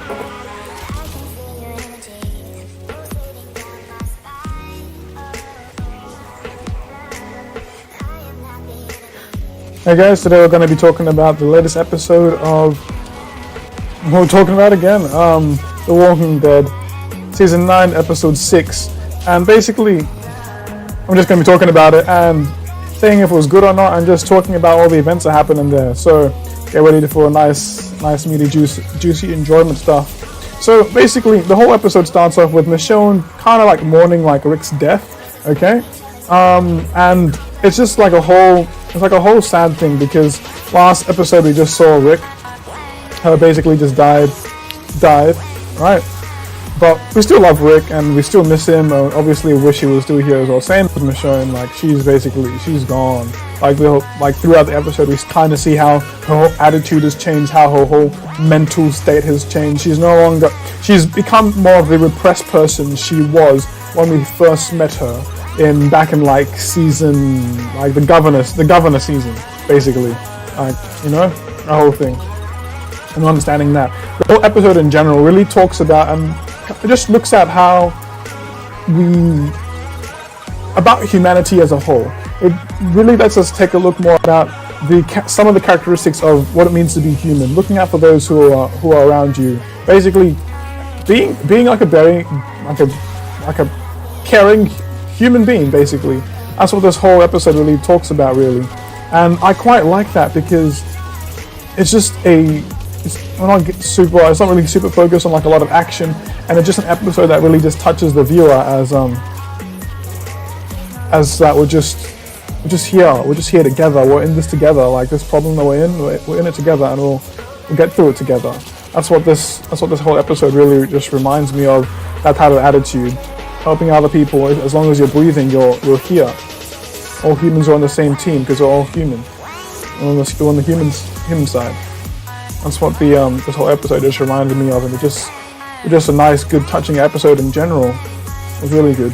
Hey guys, today we're going to be talking about the latest episode of, we're talking about again, The Walking Dead, Season 9, Episode 6, and basically, I'm just going to be talking about it and saying if it was good or not, and just talking about all the events that happened in there, so get ready for a nice meaty, juicy enjoyment stuff. So basically, the whole episode starts off with Michonne kind of like mourning like Rick's death, okay? And it's just like a whole sad thing, because last episode we just saw Rick, basically just died, right? But we still love Rick and we still miss him. Obviously, wish he was still here as well. Same with Michonne, like she's gone. Like throughout the episode, we kind of see how her whole attitude has changed, how her whole mental state has changed. She's become more of the repressed person she was when we first met her back in like season, like the governor season, basically, like, you know, the whole thing. And understanding that the whole episode in general really talks about and it just looks at about humanity as a whole. It really lets us take a look more about some of the characteristics of what it means to be human, looking out for those who are around you, basically being like a caring human being, basically. That's what this whole episode really talks about, really. And I quite like that, because it's just it's not really super focused on like a lot of action, and it's just an episode that really just touches the viewer as that we're just here together, we're in this together, like this problem that we're in it together, and we'll get through it together. That's what this whole episode really just reminds me of, that type of attitude. Helping other people, as long as you're breathing, you're here. All humans are on the same team, because we're all human. We're on the human side. That's what this whole episode just reminded me of, and it's just a nice, good, touching episode in general. It was really good.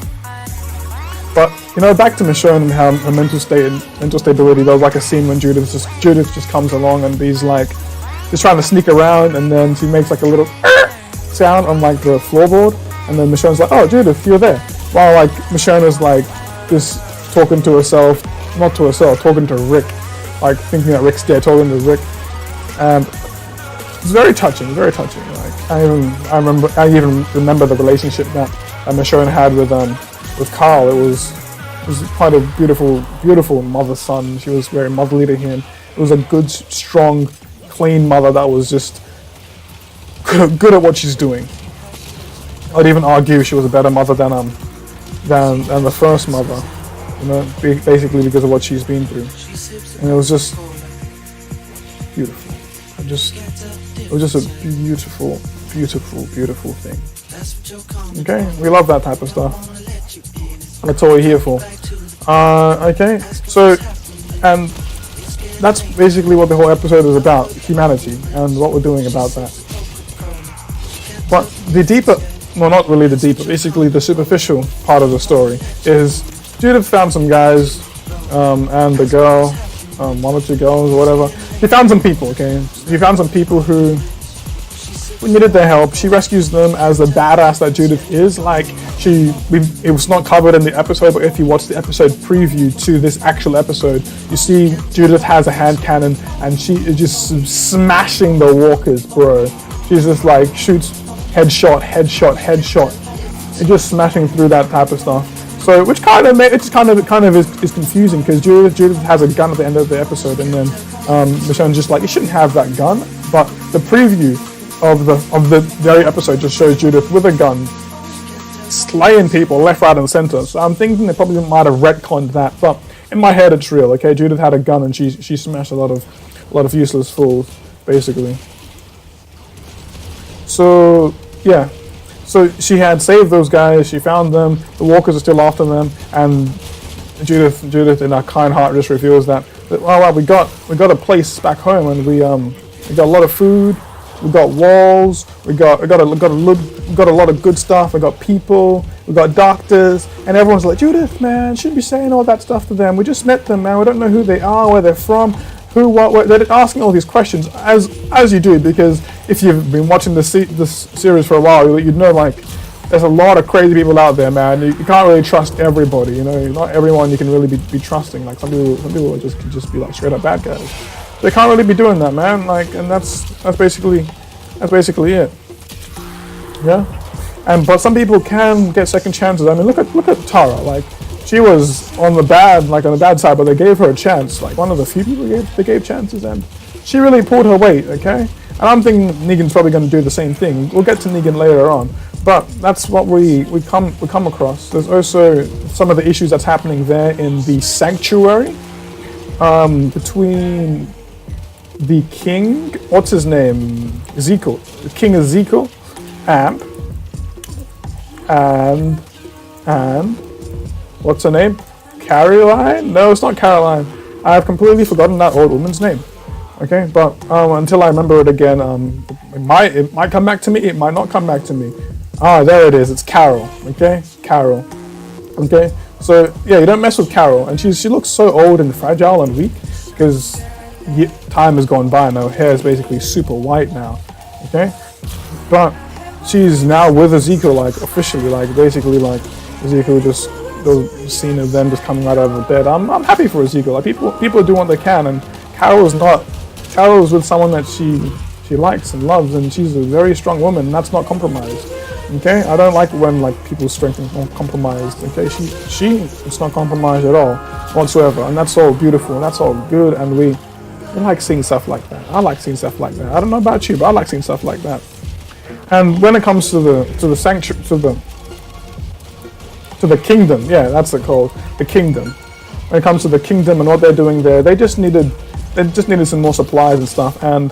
But back to Michonne and how her mental stability. There was like a scene when Judith just comes along and he's like just trying to sneak around, and then she makes like a little sound on like the floorboard. And then Michonne's like, "Oh, Judith, you're there." While like Michonne is like just talking to herself, not to herself, talking to Rick, like thinking that Rick's dead, talking to Rick, and it's very touching, very touching. Like I even remember the relationship that Michonne had with Carl. It was quite a beautiful mother-son. She was very motherly to him. It was a good, strong, clean mother that was just good at what she's doing. I'd even argue she was a better mother than the first mother, basically because of what she's been through. And it was just beautiful. It was just a beautiful thing. Okay, we love that type of stuff. That's all we're here for. Okay, so, and that's basically what the whole episode is about: humanity and what we're doing about that. But the deeper, well, not really the deeper, basically the superficial part of the story is Judith found some guys, and the girl, one or two girls or whatever. She found some people, okay? She found some people who needed their help. She rescues them as the badass that Judith is. Like, it was not covered in the episode, but if you watch the episode preview to this actual episode, you see Judith has a hand cannon and she is just smashing the walkers, bro. She's just like shoots headshot, and just smashing through that type of stuff. So, which kind of is confusing, because Judith has a gun at the end of the episode, and then Michonne's just like, you shouldn't have that gun. But the preview of the very episode just shows Judith with a gun, slaying people left, right, and center. So I'm thinking they probably might have retconned that, but in my head it's real. Okay, Judith had a gun and she smashed a lot of useless fools, basically. So yeah, so she had saved those guys. She found them. The walkers are still after them, and Judith in her kind heart just reveals that well, we got a place back home, and we got a lot of food. We got walls. We got a lot of good stuff. We got people. We got doctors, and everyone's like, Judith, man, shouldn't be saying all that stuff to them. We just met them, man. We don't know who they are, where they're from, who, what. They're asking all these questions as you do, because if you've been watching this series for a while, you'd know like there's a lot of crazy people out there, man. You can't really trust everybody, you know. Not everyone you can really be trusting. Like some people can just be like straight up bad guys. They can't really be doing that, man. Like, and that's basically it. Yeah. But some people can get second chances. I mean, look at Tara. Like, she was on the bad side, but they gave her a chance. Like one of the few people they gave chances, and she really pulled her weight. Okay. And I'm thinking Negan's probably going to do the same thing. We'll get to Negan later on, but that's what we come across. There's also some of the issues that's happening there in the sanctuary between the king. What's his name? Ezekiel. The king Ezekiel, and what's her name? Caroline? No, it's not Caroline. I have completely forgotten that old woman's name. Okay, but until I remember it again, it might come back to me. It might not come back to me. Ah, there it is. It's Carol. Okay, Carol. Okay, so yeah, you don't mess with Carol, and she looks so old and fragile and weak because time has gone by and her hair is basically super white now. Okay, but she's now with Ezekiel, like officially, like basically, like Ezekiel just the scene of them just coming out of the bed. I'm happy for Ezekiel. Like people do what they can, and Carol's not. Carol's with someone that she likes and loves, and she's a very strong woman, and that's not compromised. Okay, I don't like when like people's strength is not compromised. Okay, it's not compromised at all whatsoever, and that's all beautiful, and that's all good, and we like seeing stuff like that. I like seeing stuff like that. I don't know about you, but I like seeing stuff like that. And when it comes to the sanctuary, to the kingdom, yeah, that's it called, the kingdom. When it comes to the kingdom and what they're doing there, they just needed some more supplies and stuff, and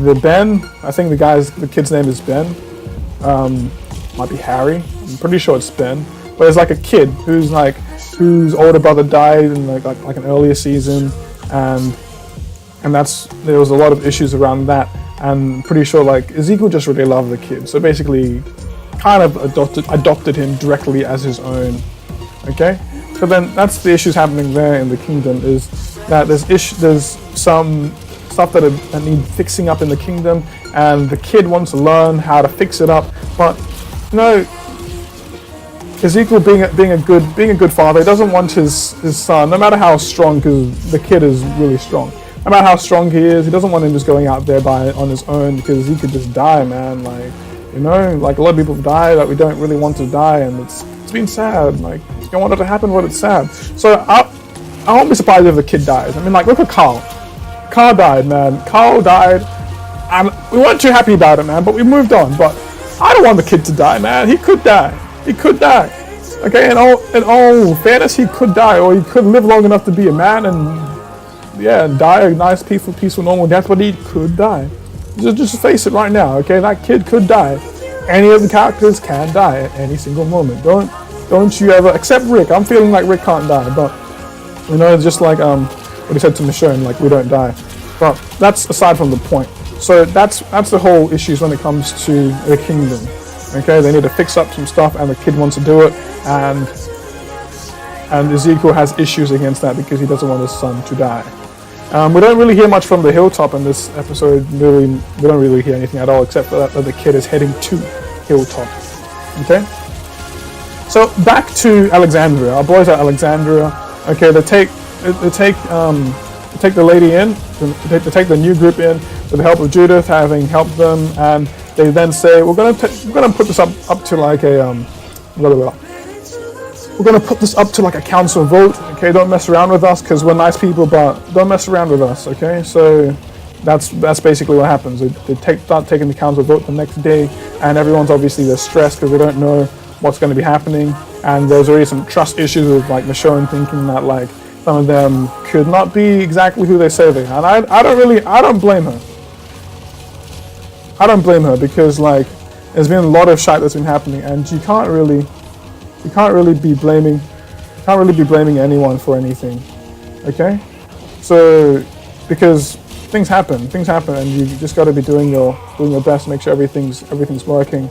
the Ben, I think the kid's name is Ben, might be Harry, I'm pretty sure it's Ben, but it's like a kid whose older brother died in like an earlier season, and there was a lot of issues around that, and I'm pretty sure like Ezekiel just really loved the kid, so basically kind of adopted him directly as his own. Okay, so then that's the issues happening there in the kingdom, is that there's some stuff that need fixing up in the kingdom, and the kid wants to learn how to fix it up. But you know, Ezekiel being a good father, he doesn't want his son, no matter how strong, because the kid is really strong. No matter how strong he is, he doesn't want him just going out there on his own, because he could just die, man. Like, you know, like a lot of people die that we don't really want to die, and it's been sad. Like, you don't want it to happen, but it's sad. So I won't be surprised if the kid dies. I mean, like, look at Carl. Carl died, man. Carl died, and we weren't too happy about it, man, but we moved on. But I don't want the kid to die, man. He could die. He could die. Okay, in all fairness, he could die, or he could live long enough to be a man and die a nice, peaceful, normal death, but he could die. Just face it right now, okay? That kid could die. Any of the characters can die at any single moment. Don't you ever, except Rick. I'm feeling like Rick can't die, but you know, it's just like what he said to Michonne, like, we don't die. But that's aside from the point. So that's the whole issues when it comes to the kingdom. Okay, they need to fix up some stuff, and the kid wants to do it, and Ezekiel has issues against that because he doesn't want his son to die. We don't really hear much from the hilltop in this episode. Really, we don't really hear anything at all, except for that the kid is heading to Hilltop. Okay. So back to Alexandria. Our boys at Alexandria. Okay, they take the lady in. They take the new group in with the help of Judith, having helped them, and they then say, we're gonna put this up to like a We're going to put this up to like a council vote, okay? Don't mess around with us because we're nice people, but don't mess around with us, okay? So that's basically what happens. They start taking the council vote the next day, and everyone's obviously they're stressed because they don't know what's going to be happening. And there's already some trust issues with like Michonne thinking that like some of them could not be exactly who they say they are. And I don't blame her. I don't blame her because like there's been a lot of shit that's been happening, and you can't really be blaming anyone for anything, okay? So because things happen, and you just got to be doing your best to make sure everything's working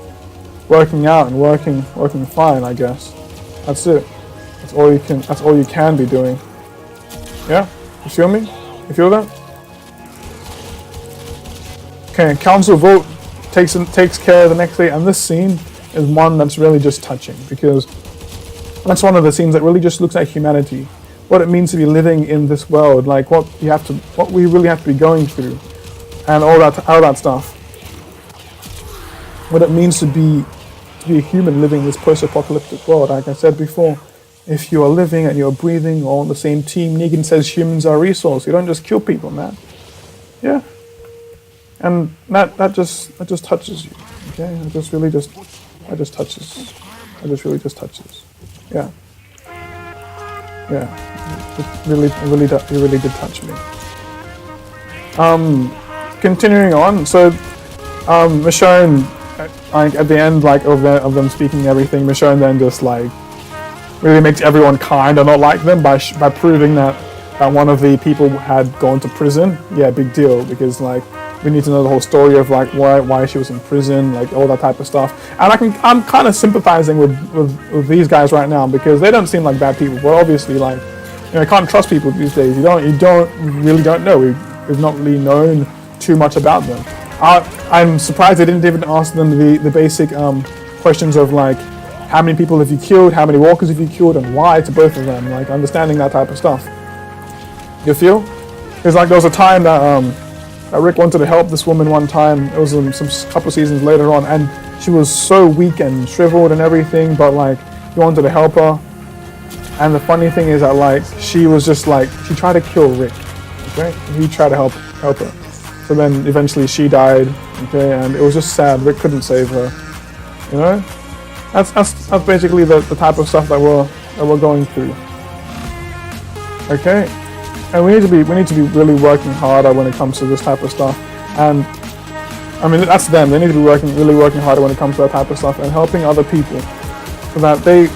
out and working fine, I guess. That's it. That's all you can be doing. Yeah, you feel me? You feel that? Okay, council vote takes care of the next day, and this scene is one that's really just touching, because that's one of the scenes that really just looks at humanity, what it means to be living in this world, like what we really have to be going through, and all that stuff. What it means to be a human living in this post-apocalyptic world. Like I said before, if you are living and you're breathing all on the same team, Negan says humans are a resource. You don't just kill people, man. Yeah. And that just touches you. Okay? It just really just touches. It really just touches. Yeah. Yeah. It really did touch me. Continuing on, so Michonne, like at the end, like of them speaking everything, Michonne then just like really makes everyone kind of not like them by proving that one of the people had gone to prison. Yeah, big deal, because like we need to know the whole story of like why she was in prison, like all that type of stuff. And I'm kind of sympathizing with these guys right now, because they don't seem like bad people, but obviously like, you know, you can't trust people these days. You really don't know. We've not really known too much about them. I'm surprised they didn't even ask them the basic questions of like, how many people have you killed, how many walkers have you killed, and why to both of them, like understanding that type of stuff. You feel? Because like there was a time that Rick wanted to help this woman one time. It was some couple seasons later on, and she was so weak and shriveled and everything, but like he wanted to help her. And the funny thing is that like she was just like, she tried to kill Rick, okay? He tried to help her. So then eventually she died, okay? And it was just sad. Rick couldn't save her, you know? That's basically the type of stuff that we're going through. Okay? And we need to be really working harder when it comes to this type of stuff. And I mean, that's them. They need to be really working harder when it comes to that type of stuff, and helping other people, so that they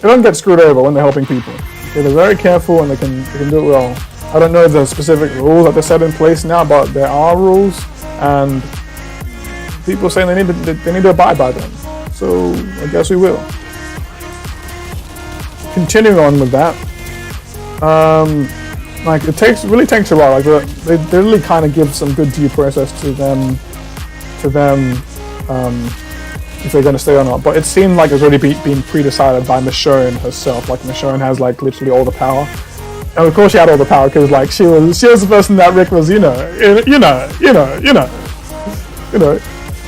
don't get screwed over when they're helping people. Okay, they're very careful and they can do it well. I don't know the specific rules that they're set in place now, but there are rules, and people saying they need to abide by them. So I guess we will. Continuing on with that, like it really takes a while. Like they really kind of give some good due process to them, if they're going to stay or not. But it seemed like it's already been pre-decided by Michonne herself. Like Michonne has like literally all the power, and of course she had all the power because like she was the person that Rick was, you know.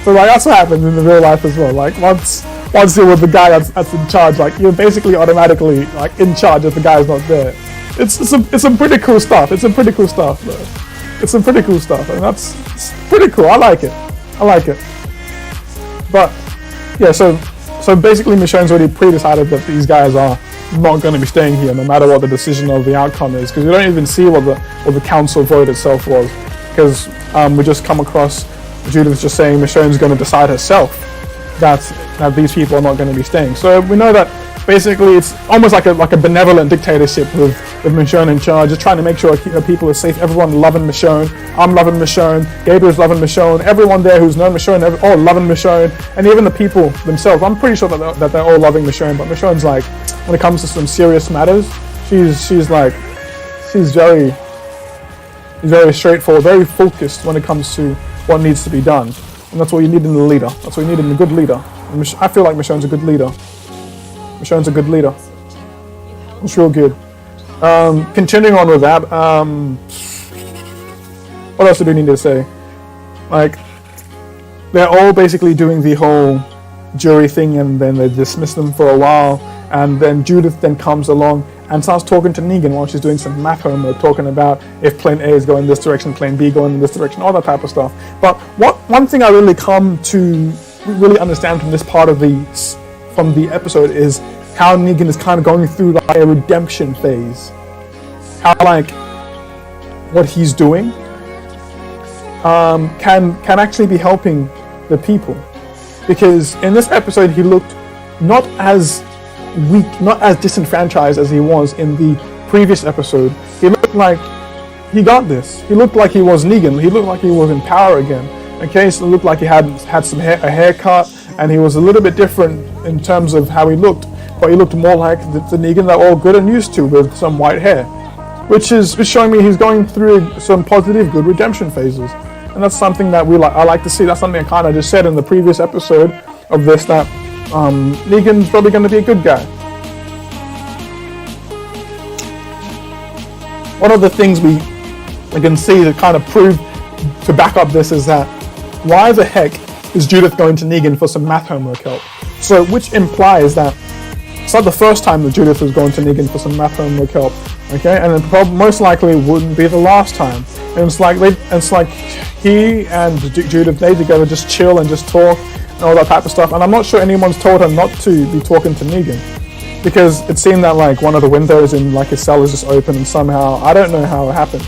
So like that's what happens in the real life as well. Like once you're with the guy that's in charge, like you're basically automatically like in charge if the guy's not there. It's some pretty cool stuff. It's some pretty cool stuff, and it's pretty cool. I like it. But yeah, so basically Michonne's already pre-decided that these guys are not going to be staying here, no matter what the decision of the outcome is, because we don't even see what the council vote itself was, because we just come across Judith just saying Michonne's going to decide herself that these people are not going to be staying. So we know that basically it's almost like a benevolent dictatorship with Michonne in charge, just trying to make sure people are safe. Everyone loving Michonne. I'm loving Michonne. Gabriel's loving Michonne. Everyone there who's known Michonne, all loving Michonne, and even the people themselves. I'm pretty sure that they're all loving Michonne, but Michonne's like, when it comes to some serious matters, she's very straightforward, very focused when it comes to what needs to be done. And that's what you need in a leader. That's what you need in a good leader. And I feel like Michonne's a good leader. It's real good. Continuing on with that, what else do we need to say? Like, they're all basically doing the whole jury thing, and then they dismiss them for a while, and then Judith then comes along and starts talking to Negan while she's doing some math homework, talking about if plane A is going this direction, plane B going in this direction, all that type of stuff. But one thing I really come to really understand from this part of the episode is how Negan is kind of going through like a redemption phase. How like what he's doing can actually be helping the people, because in this episode he looked not as weak, not as disenfranchised as he was in the previous episode. He looked like he got this. He looked like he was Negan. He looked like he was in power again. Okay, so it looked like he had a haircut, and he was a little bit different in terms of how he looked, but he looked more like the Negan that we're all good and used to, with some white hair, which is showing me he's going through some positive, good redemption phases. and that's something that I like to see. That's something I kind of just said in the previous episode of this, that Negan's probably going to be a good guy. One of the things we can see to kind of prove, to back up this, is that why the heck is Judith going to Negan for some math homework help? So, which implies that it's not the first time that Judith was going to Negan for some math homework help, okay? And it most likely wouldn't be the last time. And it's like he and Judith, they together just chill and just talk and all that type of stuff. And I'm not sure anyone's told her not to be talking to Negan, because it seemed that like one of the windows in like his cell is just open, and somehow, I don't know how it happened.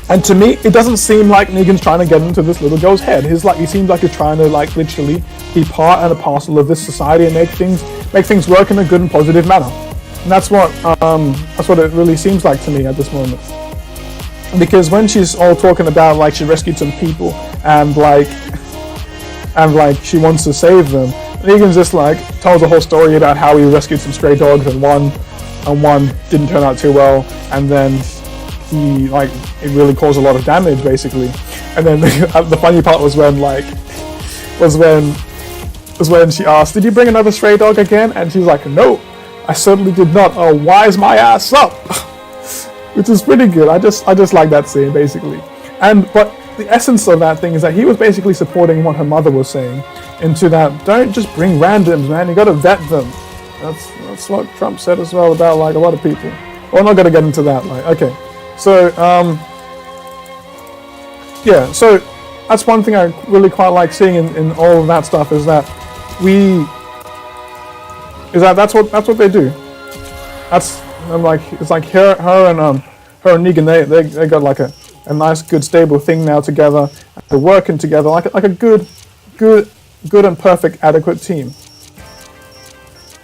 And to me, it doesn't seem like Negan's trying to get into this little girl's head. He seems like he's trying to like literally be part and a parcel of this society and make things work in a good and positive manner. And that's what it really seems like to me at this moment. Because when she's all talking about like she rescued some people and like she wants to save them, Negan's just like tells a whole story about how he rescued some stray dogs and one didn't turn out too well, and then it really caused a lot of damage basically. And then the funny part was when she asked, "Did you bring another stray dog again?" And she's like, "No, I certainly did not. Oh, wise my ass up." Which is pretty good. I just like that scene basically. But the essence of that thing is that he was basically supporting what her mother was saying, into that don't just bring randoms, man. You got to vet them. That's what Trump said as well about like a lot of people. Well, I'm not gonna get into that. Like, okay. So, yeah, so that's one thing I really quite like seeing in all of that stuff, is that that's what they do. It's like her and Negan, they got like a nice, good, stable thing now together. They're working together like a good and perfect, adequate team.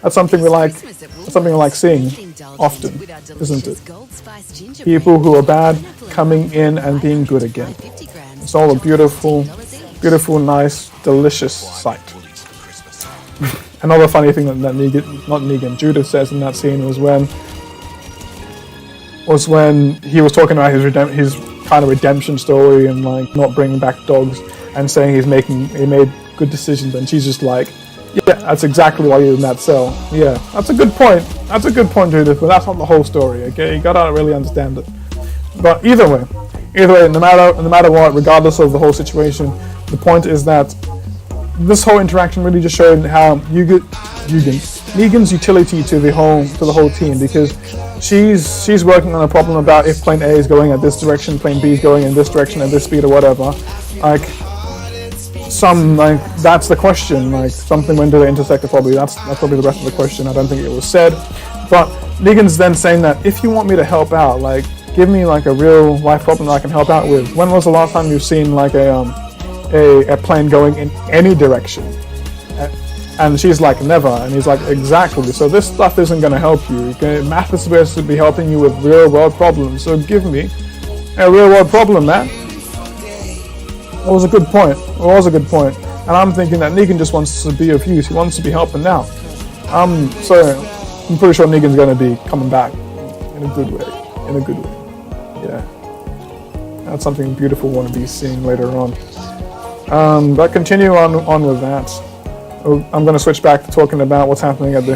That's something we like. That's something I like seeing often, isn't it? People who are bad coming in and being good again. It's all a beautiful, beautiful, nice, delicious sight. Another funny thing that Judith says in that scene was when he was talking about his kind of redemption story and like not bringing back dogs and saying he made good decisions, and she's just like, yeah, that's exactly why you're in that cell. Yeah, that's a good point. That's a good point, Judith, but that's not the whole story, okay? You gotta really understand it. But either way, no matter what, regardless of the whole situation, the point is that this whole interaction really just showed how Negan's utility to the whole team, because she's working on a problem about if plane A is going at this direction, plane B is going in this direction at this speed or whatever. That's the question. Like, something, when do they intersect? Probably that's probably the rest of the question. I don't think it was said, but Negan's then saying that if you want me to help out, like, give me like a real life problem that I can help out with. When was the last time you've seen like a plane going in any direction? And she's like, never. And he's like, exactly. So this stuff isn't going to help you. Math is supposed to be helping you with real world problems. So give me a real world problem, man. It was a good point. And I'm thinking that Negan just wants to be of use. He wants to be helping now. So I'm pretty sure Negan's going to be coming back in a good way. Yeah. That's something beautiful we'll want to be seeing later on. But continue on with that. I'm going to switch back to talking about what's happening at the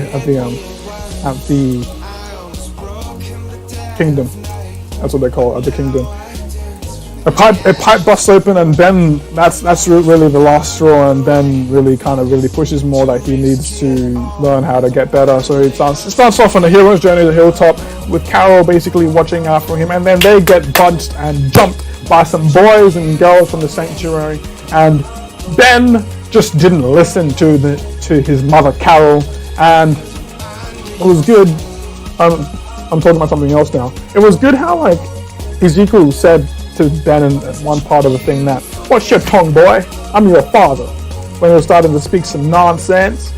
kingdom. That's what they call it, at the kingdom. A pipe busts open, and Ben, that's really the last straw, and Ben really pushes more that he needs to learn how to get better. So it starts off on a hero's journey to the hilltop with Carol basically watching after him, and then they get bunched and jumped by some boys and girls from the sanctuary, and Ben just didn't listen to his mother Carol, and it was good. I'm talking about something else now. It was good how like Ezekiel said to Ben in one part of the thing that, "What's your tongue, boy? I'm your father," when he was starting to speak some nonsense.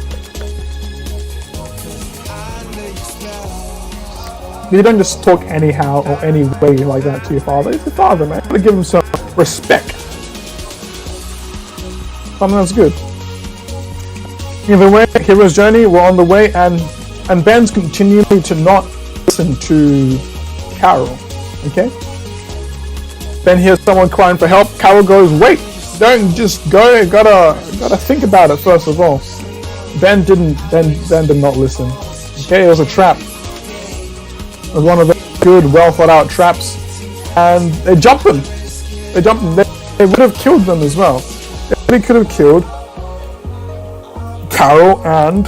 You don't just talk anyhow or any way like that to your father. He's your father, man. You gotta give him some respect. Something that's good. Either way, hero's journey, we're on the way, and Ben's continuing to not listen to Carol. Okay? Ben hears someone crying for help. Carol goes, wait, don't just go. Gotta think about it first of all. Ben did not listen. Okay, it was a trap. It was one of the good, well thought out traps. And they jumped them. They would have killed them as well. They really could have killed Carol and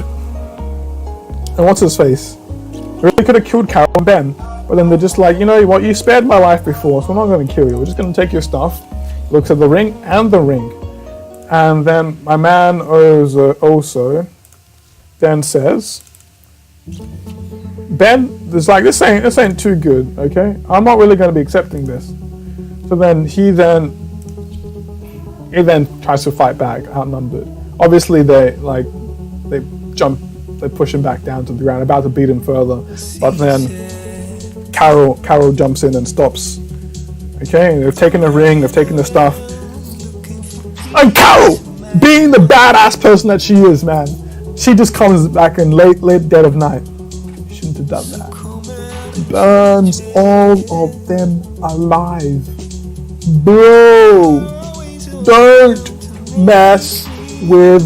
what's his face? They really could have killed Carol and Ben. But then they're just like, you know what, you spared my life before, so we're not going to kill you. We're just going to take your stuff. Looks at the ring and the ring. And then my man also then says, Ben, it's like, this ain't too good, okay? I'm not really going to be accepting this. So then he then tries to fight back, outnumbered. Obviously they push him back down to the ground, about to beat him further. But then Carol jumps in and stops. Okay, they've taken the ring, they've taken the stuff. And Carol, being the badass person that she is, man, she just comes back in late dead of night. Shouldn't have done that. Burns all of them alive. Bro, don't mess with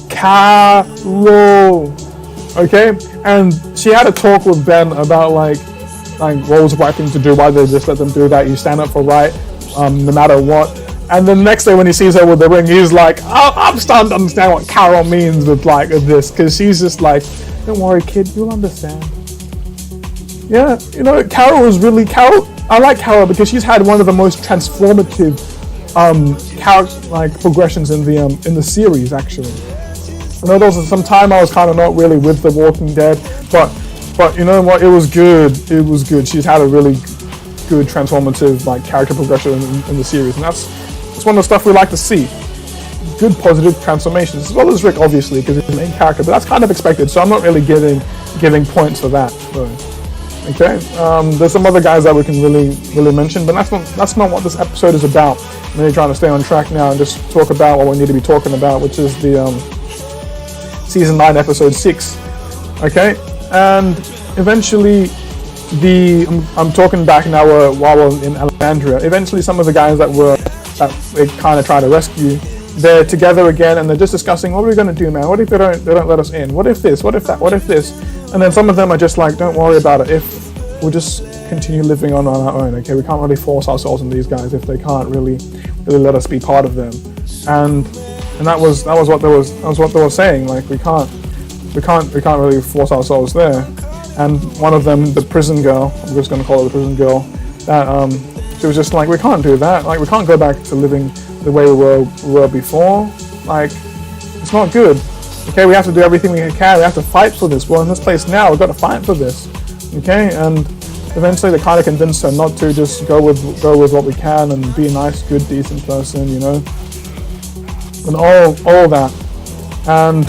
Carol. Okay, and she had a talk with Ben about like what was the right thing to do, why they just let them do that. You stand up for right, no matter what. And then the next day when he sees her with the ring, he's like, I'm starting to understand what Carol means with this, because she's just like, don't worry kid, you'll understand. Yeah, you know, Carol. I like Carol because she's had one of the most transformative character progressions in the series actually. I know there was some time I was kind of not really with The Walking Dead, but you know what, it was good. She's had a really good transformative character progression in the series, and that's one of the stuff we like to see. Good positive transformations, as well as Rick obviously because he's the main character, but that's kind of expected, so I'm not really giving points for that. So, okay, there's some other guys that we can really mention, but that's not what this episode is about. I'm really trying to stay on track now and just talk about what we need to be talking about, which is the season 9 episode 6. Okay, and eventually I'm talking back now while we're in Alexandria. Eventually some of the guys that they kind of try to rescue, they're together again and they're just discussing, what are we going to do, man? What if they don't let us in? What if this? What if that? What if this? And then some of them are just like, don't worry about it. If we'll just continue living on our own, okay? We can't really force ourselves on these guys if they can't really let us be part of them. And that was what they were saying. Like we can't really force ourselves there. And one of them, the prison girl, I'm just going to call her the prison girl, that she was just like, we can't do that. Like we can't go back to living the way we were before. Like it's not good. Okay, we have to do everything we can. We have to fight for this. We're in this place now. We've got to fight for this. Okay, and eventually they kind of convinced her not to, just go with what we can and be a nice, good, decent person, you know, and all that. And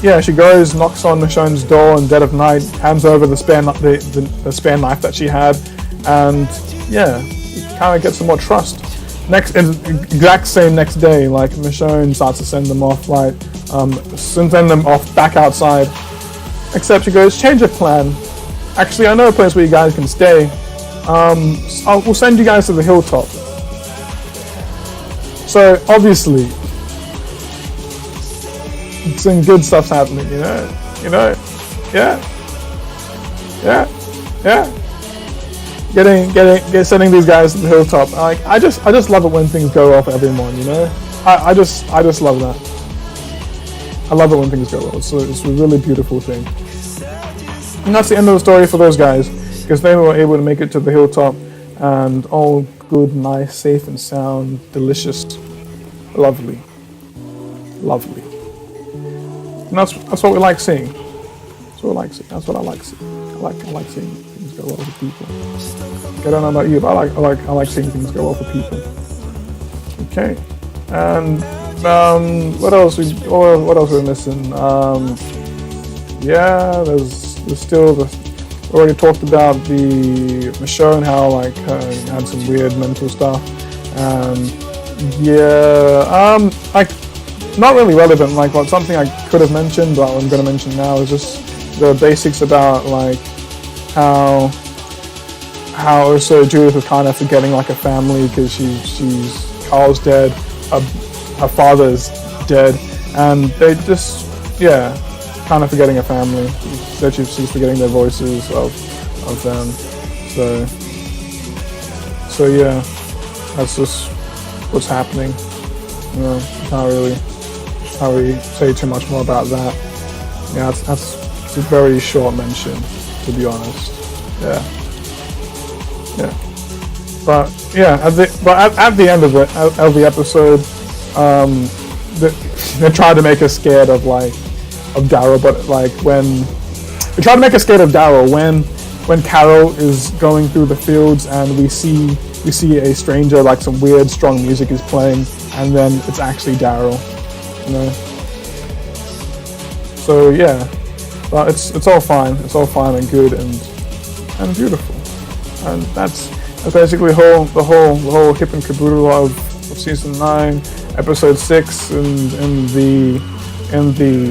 yeah, she goes, knocks on Michonne's door in dead of night, hands over the spare knife that she had, and yeah, kind of gets some more trust. Exact same next day, like Michonne starts to send them off, send them off back outside. Except she goes, change of plan. Actually, I know a place where you guys can stay. We'll send you guys to the hilltop. So obviously, some good stuff's happening, you know, yeah. Sending these guys to the hilltop. I just love it when things go well for everyone, you know. I just love that. I love it when things go well. It's a really beautiful thing. And that's the end of the story for those guys, because they were able to make it to the hilltop, and all good, nice, safe and sound, delicious, lovely. And that's what we like seeing. That's what I like seeing. I like seeing things go well for people. I don't know about you, but I like seeing things go well for people. Okay, and what else we're missing? Yeah, there's still we already talked about the Michonne, how had some weird mental stuff, and yeah, not really relevant. What something I could have mentioned, but I'm going to mention now is just the basics about how how also Judith is kind of forgetting like a family because she's Carl's dead, her father's dead, and they just kind of forgetting a family. That she's forgetting their voices of them. So yeah, that's just what's happening. You know, can't really say too much more about that. Yeah, that's a very short mention, to be honest. Yeah. But yeah, at the end of the episode, they try to make us scared of Daryl, but like when they try to make us scared of Daryl when Carol is going through the fields and we see a stranger, like some weird strong music is playing, and then it's actually Daryl, you know. So yeah, but it's all fine. It's all fine and good and beautiful, and that's basically the whole hip and caboodle of season 9, episode 6, in the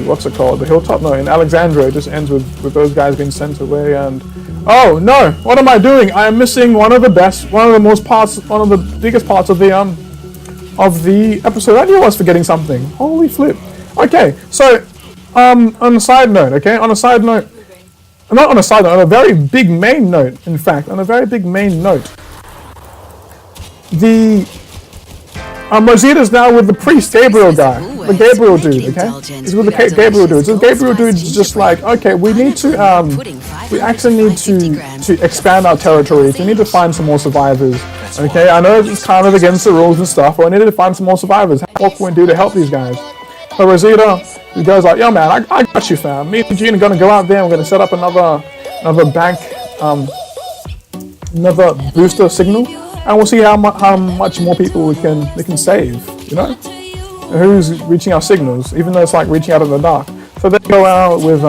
what's it called? The Hilltop? No, in Alexandria. It just ends with those guys being sent away and. Oh no! What am I doing? I am missing one of the biggest parts of the episode. I knew I was forgetting something. Holy flip! Okay, so on a side note, on a very big main note, in fact, Rosita's now with the priest Gabriel guy, the Gabriel dude, okay? He's with the Gabriel dude. So the Gabriel dude's just like, okay, we actually need to expand our territories. We need to find some more survivors, okay? I know it's kind of against the rules and stuff, but we need to find some more survivors. What can we do to help these guys? So Rosita, he goes like, yo man, I got you fam. Me and Gene are gonna go out there and we're gonna set up another bank, another booster signal. And we'll see how much more people we can save, you know? Who's reaching our signals, even though it's like reaching out in the dark. So they go out with,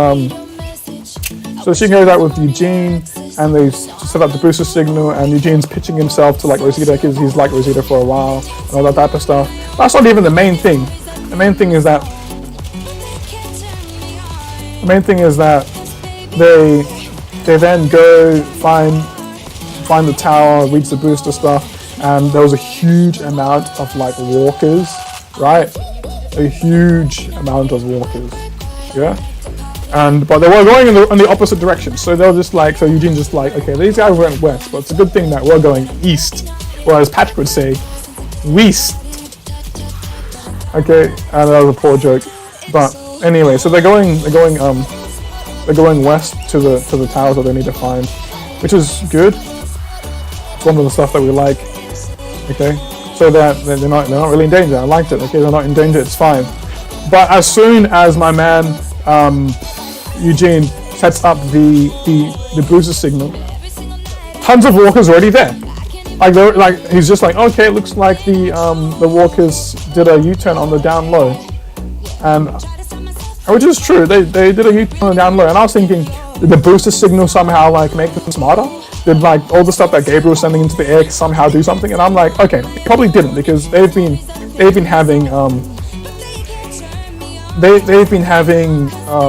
so she goes out with Eugene, and they set up the booster signal, and Eugene's pitching himself to like Rosita, because he's like Rosita for a while, and all that type of stuff. That's not even the main thing. The main thing is that they then go find the tower, reach the booster stuff, and there was a huge amount of like walkers, right? A huge amount of walkers, yeah. But they were going in the opposite direction, so they were just like, so Eugene just like, okay, these guys went west, but it's a good thing that we're going east, or as Patrick would say, west. Okay, and that was a poor joke, but anyway, so they're going west to the towers that they need to find, which is good. One of the stuff that we like, okay, so that they're not really in danger. I liked it. Okay, they're not in danger. It's fine. But as soon as my man Eugene sets up the booster signal, tons of walkers already there. Like he's just like, okay, it looks like the walkers did a U-turn on the down low, and which is true. They did a U-turn on the down low, and I was thinking, did the booster signal somehow like make them smarter? Did like all the stuff that Gabriel was sending into the air somehow do something? And I'm like, okay, it probably didn't, because they've been having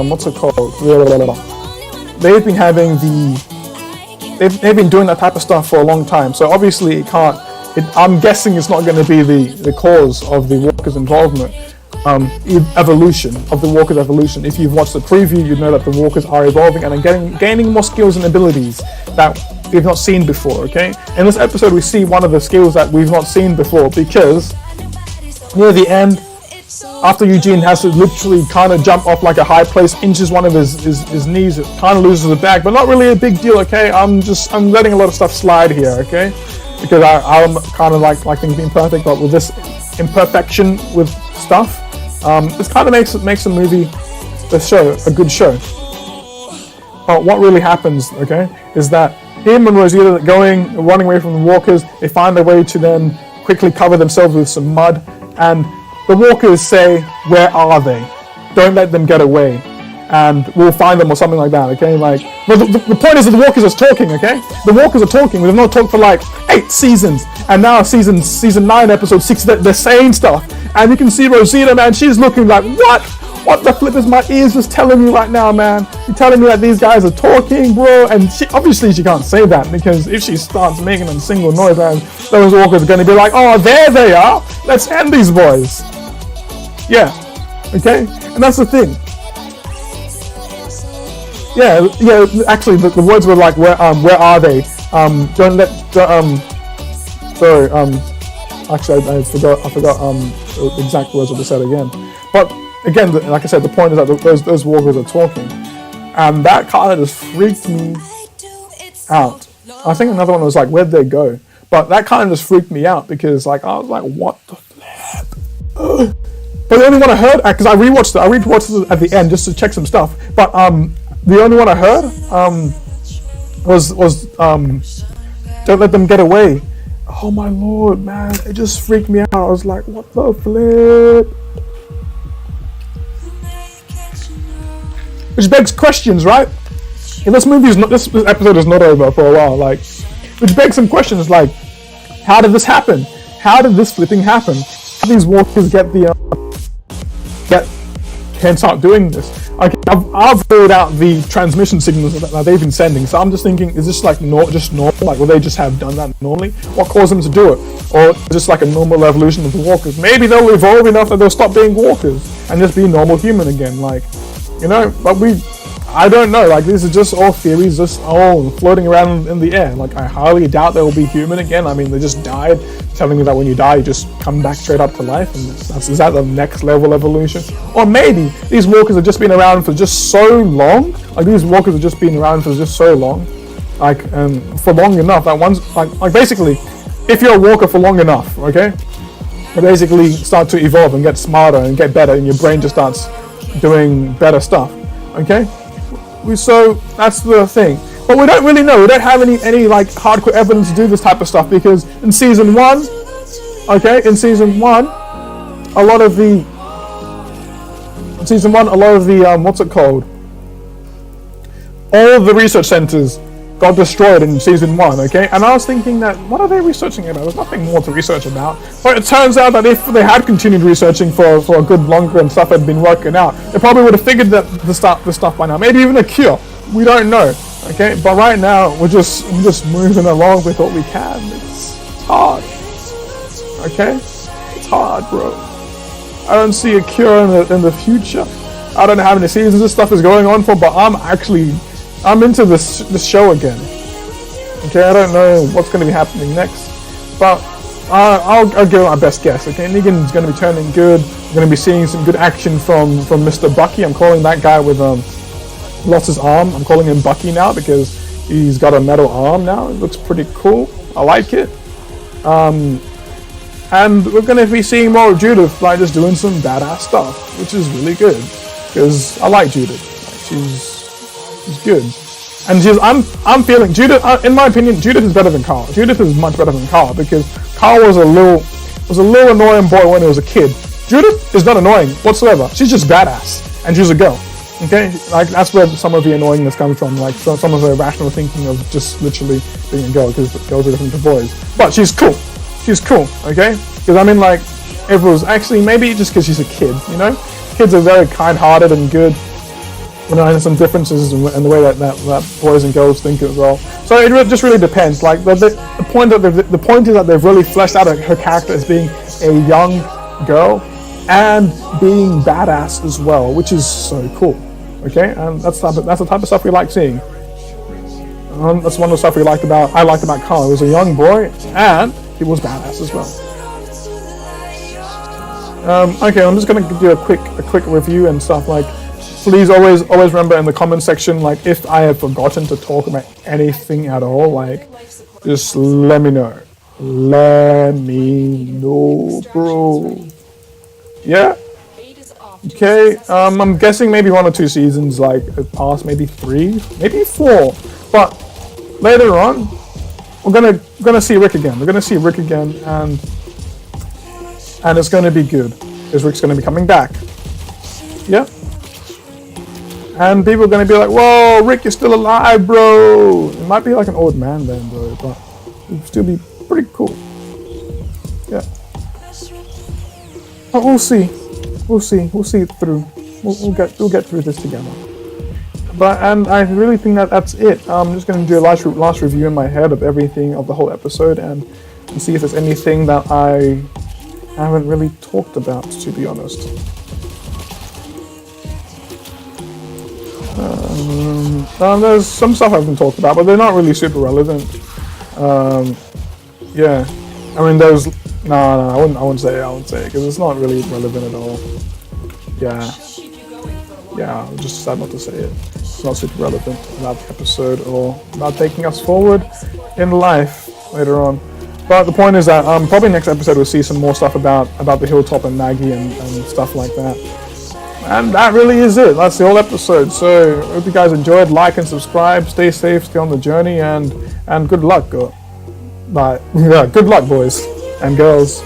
what's it called? They've been doing that type of stuff for a long time. So obviously I'm guessing it's not going to be the cause of the walkers' involvement. Evolution of the walkers' evolution. If you've watched the preview, you know that the walkers are evolving and are gaining more skills and abilities that we've not seen before, okay? In this episode, we see one of the skills that we've not seen before, because near the end, after Eugene has to literally kind of jump off like a high place, inches one of his knees, it kind of loses the bag, but not really a big deal, okay? I'm letting a lot of stuff slide here, okay? Because I'm kind of like things being perfect, but with this imperfection with stuff, this kind of makes the movie, the show, a good show. But what really happens, okay, is that him and Rosita running away from the walkers, they find their way to then quickly cover themselves with some mud, and the walkers say, where are they? Don't let them get away, and we'll find them, or something like that, okay? Like, but the point is that the walkers are talking, okay? The walkers are talking. We've not talked for like 8 seasons, and now season 9, episode 6, they're saying stuff, and you can see Rosita, man, she's looking like, What the flip is my ears just telling me right now, man? You're telling me that these guys are talking, bro? And obviously she can't say that, because if she starts making a single noise, man, those walkers are going to be like, oh, there they are. Let's end these boys. Yeah. Okay? And that's the thing. Yeah, actually the words were like, where are they? Actually I forgot the exact words of the set again. But again, like I said, the point is that those walkers are talking. And that kind of just freaked me out. I think another one was like, where'd they go? But that kind of just freaked me out, because like I was like, what the flip? Ugh. But the only one I heard, because I rewatched it at the end just to check some stuff. But the only one I heard was don't let them get away. Oh my lord, man, it just freaked me out. I was like, what the flip? Which begs questions, right? If this episode is not over for a while, like, which begs some questions, like, how did this happen? How did this flipping happen? How did these walkers can start doing this? Okay, I've ruled out the transmission signals that they've been sending, so I'm just thinking, is this like just normal? Like, will they just have done that normally? What caused them to do it? Or just like a normal evolution of the walkers? Maybe they'll evolve enough that they'll stop being walkers and just be normal human again, like, you know? But I don't know, like, these are just all theories, just all floating around in the air. Like, I highly doubt they will be human again. I mean, they just died, telling me that when you die, you just come back straight up to life, and is that the next level evolution? Or maybe these walkers have just been around for just so long, like, these walkers have just been around for just so long, like, for long enough that one's, like basically, if you're a walker for long enough, okay, you basically start to evolve and get smarter and get better, and your brain just starts doing better stuff, okay? So that's the thing, but we don't really know. We don't have any like hardcore evidence to do this type of stuff, because in season one, a lot of the what's it called? All of the research centers got destroyed in season 1, okay? And I was thinking that, what are they researching about? There's nothing more to research about. But it turns out that if they had continued researching for a good longer and stuff had been working out, they probably would have figured that the stuff by now. Maybe even a cure. We don't know, okay? But right now, we're just moving along with what we can. It's hard, okay? It's hard, bro. I don't see a cure in the future. I don't know how many seasons this stuff is going on for, but I'm into this show again. Okay, I don't know what's going to be happening next, but I'll give it my best guess. Okay, Negan's going to be turning good. We're going to be seeing some good action from Mr. Bucky. I'm calling that guy with lost his arm. I'm calling him Bucky now because he's got a metal arm now. It looks pretty cool. I like it. And we're going to be seeing more of Judith, like just doing some badass stuff, which is really good because I like Judith. She's good. And I'm feeling Judith, in my opinion, Judith is better than Carl. Judith is much better than Carl because Carl was a little annoying boy when he was a kid. Judith is not annoying whatsoever. She's just badass and she's a girl. Okay, like that's where some of the annoyingness comes from, like some of the irrational thinking of just literally being a girl because girls are different to boys. But she's cool. She's cool, okay? Because I mean, like, everyone's actually maybe just because she's a kid, you know? Kids are very kind-hearted and good. You know, and some differences in the way that boys and girls think as well. So it just really depends. Like the point is that they've really fleshed out her character as being a young girl and being badass as well, which is so cool. Okay, and that's the type of stuff we like seeing. That's one of the stuff I liked about Carl. He was a young boy and he was badass as well. Okay, I'm just gonna do a quick review and stuff. Like, please always remember in the comment section, like, if I have forgotten to talk about anything at all, like, just let me know. Let me know, bro. Yeah. Okay. I'm guessing maybe 1 or 2 seasons, like, past, maybe 3, maybe 4. But later on, we're gonna see Rick again. We're gonna see Rick again, and it's gonna be good because Rick's gonna be coming back. Yeah. And people are gonna be like, "Whoa, Rick is still alive, bro." It might be like an old man then, bro, but it'll still be pretty cool. Yeah. But we'll see. We'll see it through. we'll get through this together. And I really think that that's it. I'm just going to do a last review in my head of everything of the whole episode and see if there's anything that I haven't really talked about, to be honest. There's some stuff I haven't talked about, but they're not really super relevant. Yeah, I mean, there's no, I wouldn't say it because it's not really relevant at all. Yeah, I'll just decide not to say it. It's not super relevant about the episode or about taking us forward in life later on. But the point is that probably next episode we'll see some more stuff about the Hilltop and Maggie and stuff like that. And that really is it. That's the whole episode. So I hope you guys enjoyed. Like and subscribe. Stay safe. Stay on the journey. And good luck. Good luck, boys and girls.